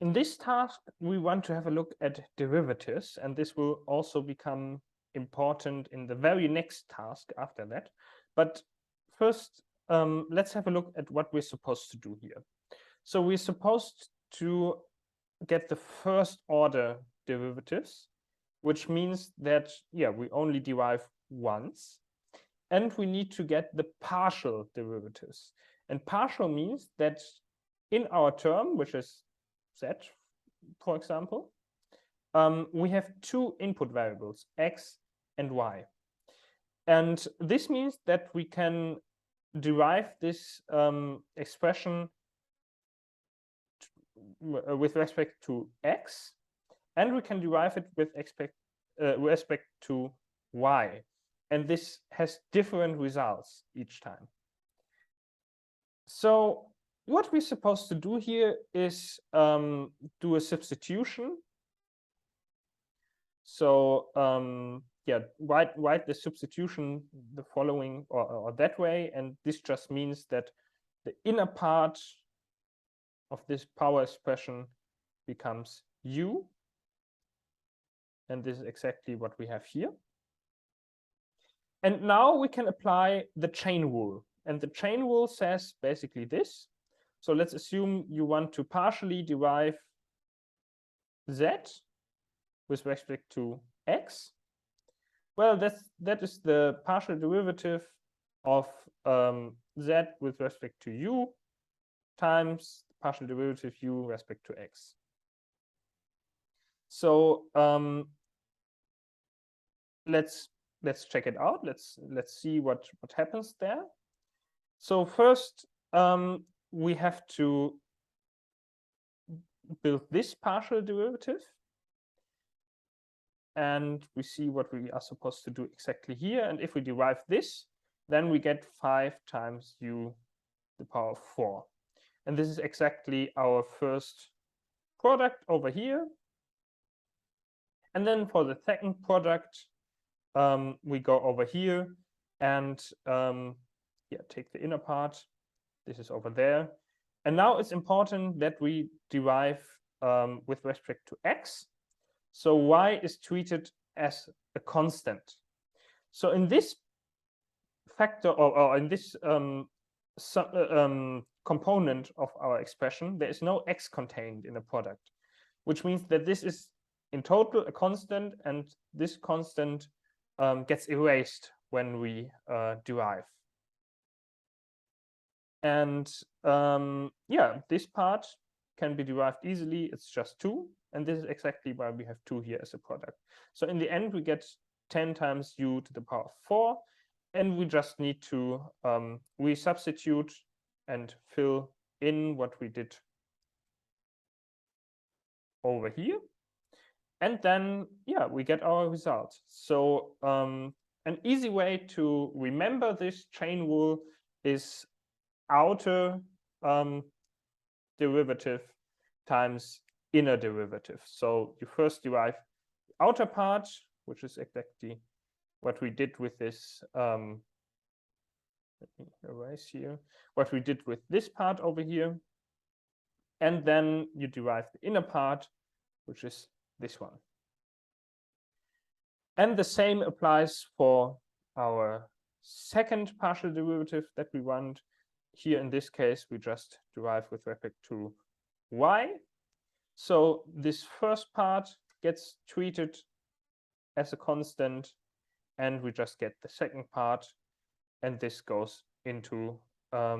In this task, we want to have a look at derivatives, and this will also become important in the very next task after that. But first, let's have a look at what we're supposed to do here. So we're supposed to get the first order derivatives, which means that, yeah, we only derive once. And we need to get the partial derivatives. And partial means that in our term, which is z, for example, we have two input variables, x and y. And this means that we can derive this expression with respect to x, and we can derive it with respect to y. And this has different results each time. So what we're supposed to do here is do a substitution. So yeah, write the substitution the following or that way, and this just means that the inner part of this power expression becomes u, and this is exactly what we have here. And now we can apply the chain rule, and the chain rule says basically this. So let's assume you want to partially derive z with respect to x. Well, that is the partial derivative of z with respect to u times partial derivative u with respect to x. So let's check it out. Let's see what happens there. So first we have to build this partial derivative, and we see what we are supposed to do exactly here. And if we derive this, then we get 5 times u to the power of 4. And this is exactly our first product over here. And then for the second product, we go over here and yeah, take the inner part. This is over there. And now it's important that we derive with respect to x. So y is treated as a constant. So in this factor, or in this component of our expression, there is no x contained in the product, which means that this is in total a constant, and this constant gets erased when we derive. And yeah, this part can be derived easily. It's just 2. And this is exactly why we have 2 here as a product. So in the end, we get 10 times u to the power of 4. And we just need to resubstitute and fill in what we did over here. And then, yeah, we get our result. So an easy way to remember this chain rule is outer derivative times inner derivative. So you first derive the outer part, which is exactly what we did with this. Let me erase here. What we did with this part over here. And then you derive the inner part, which is this one. And the same applies for our second partial derivative that we want. Here in this case, we just derive with respect to y. So this first part gets treated as a constant, and we just get the second part, and this goes into let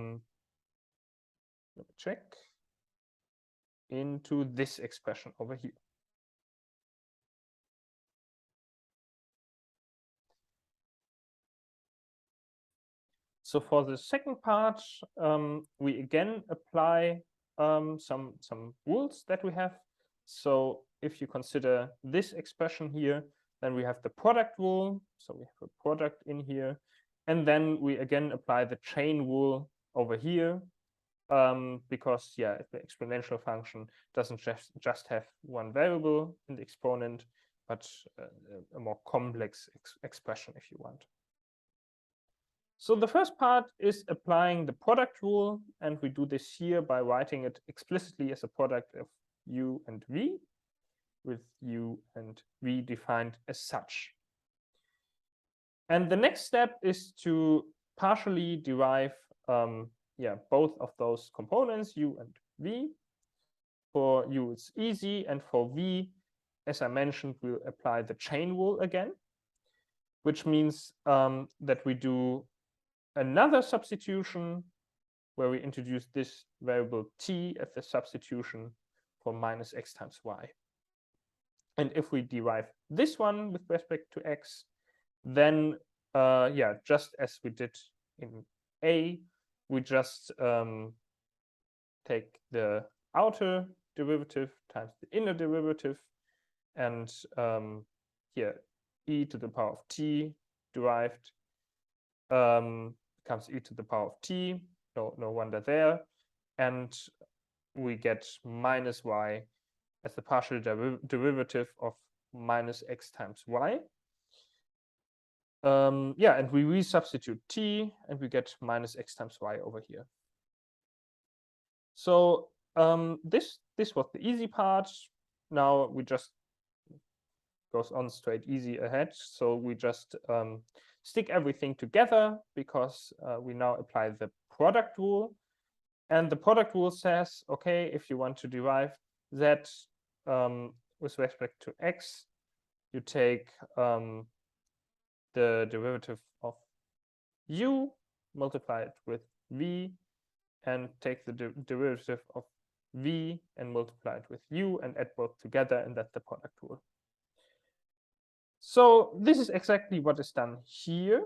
me check, into this expression over here. So for the second part, we again apply some rules that we have. So if you consider this expression here, then we have the product rule. So we have a product in here. And then we again apply the chain rule over here, because, yeah, the exponential function doesn't just have one variable in the exponent, but a more complex expression, if you want. So the first part is applying the product rule, and we do this here by writing it explicitly as a product of u and v, with u and v defined as such. And the next step is to partially derive both of those components, u and v. For u, it's easy, and for v, as I mentioned, we'll apply the chain rule again, which means that we do another substitution where we introduce this variable t as the substitution for minus x times y. And if we derive this one with respect to x, then just as we did in A, we just take the outer derivative times the inner derivative, and here e to the power of t derived becomes e to the power of t, no wonder there, and we get minus y as the partial derivative of minus x times y. And we resubstitute t, and we get minus x times y over here. So this was the easy part. Now we just goes on straight easy ahead. So we just stick everything together, because we now apply the product rule. And the product rule says, okay, if you want to derive z with respect to x, you take the derivative of u, multiply it with v, and take the derivative of v and multiply it with u and add both together, and that's the product rule. So this is exactly what is done here.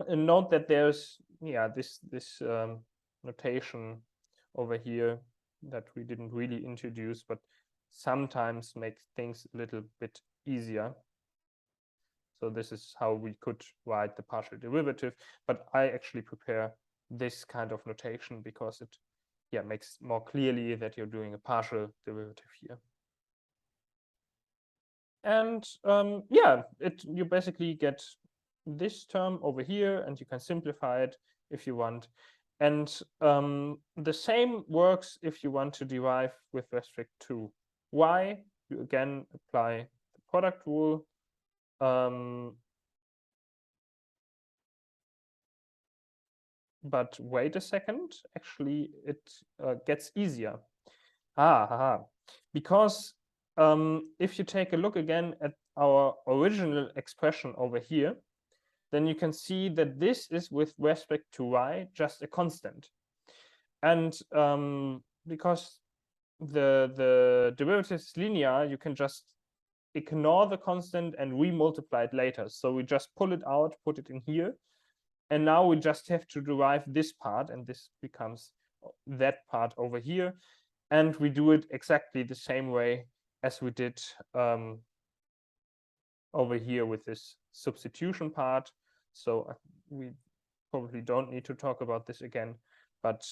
And note that there's this notation over here that we didn't really introduce, but sometimes makes things a little bit easier. So this is how we could write the partial derivative, but I actually prepare this kind of notation because it makes more clearly that you're doing a partial derivative here. And you basically get this term over here, and you can simplify it if you want. And the same works if you want to derive with respect to y. You again apply the product rule. But wait a second, actually it gets easier. Because if you take a look again at our original expression over here, then you can see that this is with respect to y just a constant. And because the derivative is linear, you can just ignore the constant and re-multiply it later. So we just pull it out, put it in here, and now we just have to derive this part, and this becomes that part over here. And we do it exactly the same way as we did over here with this substitution part. So we probably don't need to talk about this again, but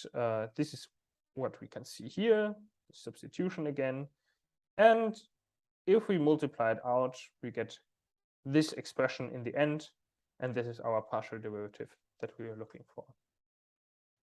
this is what we can see here, the substitution again. And if we multiply it out, we get this expression in the end, and this is our partial derivative that we are looking for.